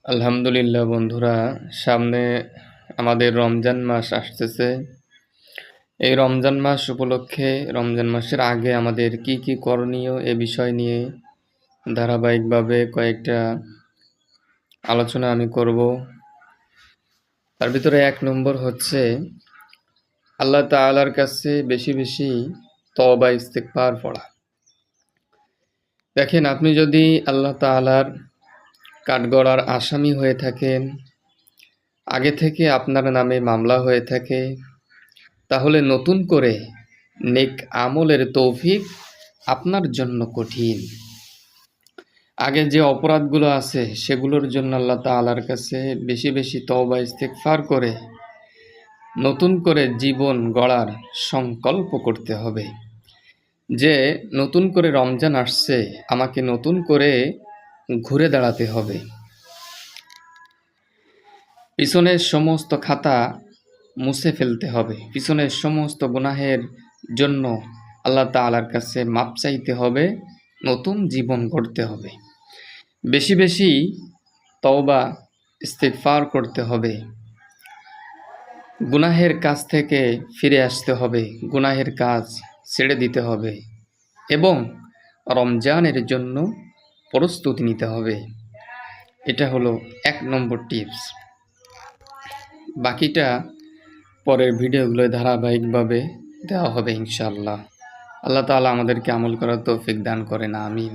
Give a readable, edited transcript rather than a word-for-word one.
আলহামদুলিল্লাহ বন্ধুরা, সামনে আমাদের রমজান মাস আসতেছে। এই রমজান মাস উপলক্ষে রমজান মাসের আগে আমাদের কি কি করণীয় এ বিষয় নিয়ে ধারাবাহিকভাবে কয়েকটা আলোচনা আমি করব। তার ভিতরে ১ নম্বর হচ্ছে আল্লাহ তাআলার কাছে বেশি বেশি তওবা ইস্তিগফার পড়া। দেখেন, আপনি যদি আল্লাহ তাআলার কাঠগড়ার আসামি হয়ে থাকেন, আগে থেকে আপনার নামে মামলা হয়ে থাকে, তাহলে নতুন করে নেক আমলের তৌফিক আপনার জন্য কঠিন। আগে যে অপরাধগুলো আছে সেগুলোর জন্য আল্লাহ তাআলার কাছে বেশি বেশি তওবা ইস্তিগফার করে নতুন করে জীবন গড়ার সংকল্প করতে হবে, যে নতুন করে রমজান আসছে, আমাকে নতুন করে ঘুরে দাঁড়াতে হবে। পিছনের সমস্ত খাতা মুছে ফেলতে হবে, পিছনের সমস্ত গুনাহের জন্য আল্লাহ তাআলার কাছে মাপ চাইতে হবে, নতুন জীবন গড়তে হবে, বেশি বেশি তওবা ইস্তিগফার করতে হবে, গুনাহের কাজ থেকে ফিরে আসতে হবে, গুনাহের কাজ ছেড়ে দিতে হবে এবং রমজানের জন্য প্রস্তুতি নিতে হবে। এটা হলো ১ নম্বর টিপস। বাকিটা পরের ভিডিওগুলোয় ধারাবাহিকভাবে দেওয়া হবে ইনশাআল্লাহ। আল্লাহ তাআলা আমাদেরকে আমল করার তৌফিক দান করেন, আমিন।